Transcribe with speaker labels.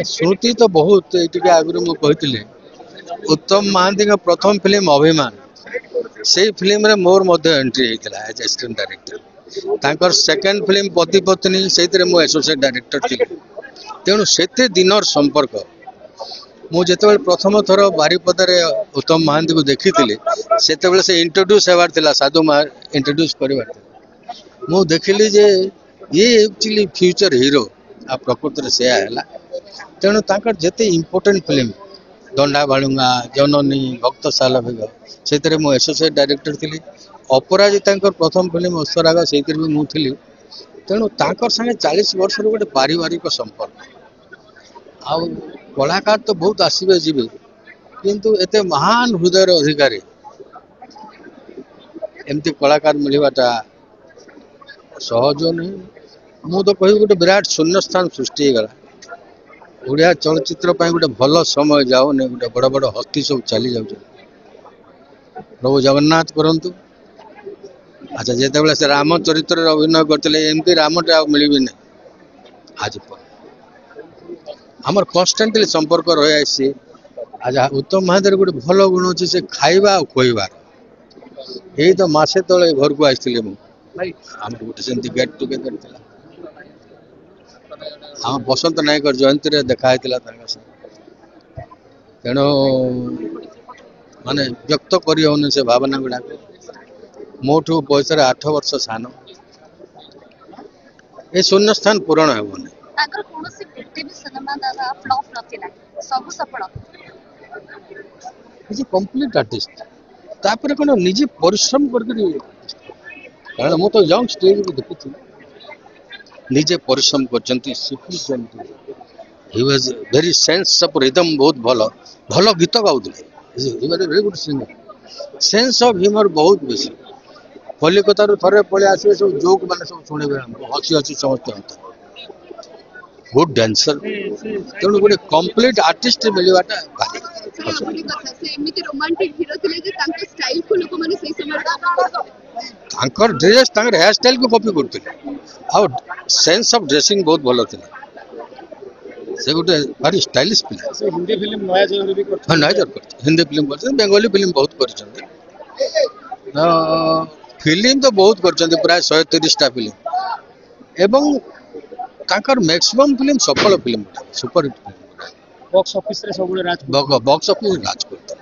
Speaker 1: श्रुति तो बहुत ये आगु मुझे उत्तम महांती का प्रथम फिल्म अभिमान से फिल्म रे मोर मध्य एंट्री होता एज असिस्टेंट डायरेक्टर तांकर सेकंड फिल्म पति पत्नी से एसोसिएट डायरेक्टर थी तेणु से दिनर संपर्क मुझे प्रथम थर बारिपदारे उत्तम महांती को देखी से इंट्रोड्यूस होवार थिला साधु इंट्रोड्यूस करवार मु देखिली जे ये एक्चुअली फ्यूचर हीरो आ प्रकृति से है तेणु तांकर जेते इम्पोर्टेंट फिल्म दंडा भालुंगा जननी भक्त सालभेग से एसोसिएट डायरेक्टर थी अपराजिता प्रथम फिल्म उत्सराग से भी मुझी तेणु तांकर संगे 40 वर्ष गोटे पारिवारिक संपर्क आ कलाकार तो बहुत आसवे जीवे किंतु एते महान हृदय अधिकारी एमती कलाकार मिलवाटा सहज नहीं मु तो कह गोटे विराट शून्य स्थान सृष्टि होगा ओडिया चलचित्र गोटे भल समय जाओ गोटे बड़ बड़ हस्ती सब चली जाऊँ प्रभु जगन्नाथ करंतु अच्छा जिते से राम चरित्र अभिनय करते एमती रामटे आ मिलबी नहीं आज आमर कन्स्टान्टली संपर्क रही आसी आज उत्तम महादेव गोटे भल गुण अच्छे से खाइबा और खोइबार यही तो मसे तले घर को आसती आम गोटे से गेट टुगेदर था आम बसंत नायक जयंती देखा तेणु माने व्यक्त कर से भावना गुड़ा मोठू बयस 8 वर्ष सान ये शून्य स्थान पूरण हेबनी कंप्लीट आर्टिस्ट तापर कौन निजे परिश्रम कर मु तो यंग स्टेज को देखी निजे परिश्रम कर he was very sense of rhythm बहुत भल भल गीत गाउले very good singer sense of humour बहुत बेसी कलिकता थे पलि आसवे सब जोक मैंने सब शुणे हसी हसी समस्त गुड डांसर तेणु गोटे कंप्लीट आर्टिस्ट मिलवाटा ड्रेस हेयर स्टाइल को कॉपी करते सेंस ऑफ ड्रेसिंग बहुत भल थी से गोटे भारी स्टाइलिश पिला
Speaker 2: हिंदी फिल्म नया जोर भी
Speaker 1: हाँ नया जोर करते हिंदी फिल्म करते बेंगली फिल्म बहुत कर फिल्म तो बहुत कर प्राय 130टा फिल्म एवं तांकर मैक्सिमम फिल्म सफल film super hit film
Speaker 2: box office रे सब
Speaker 1: बॉक्स ऑफिस राज करते।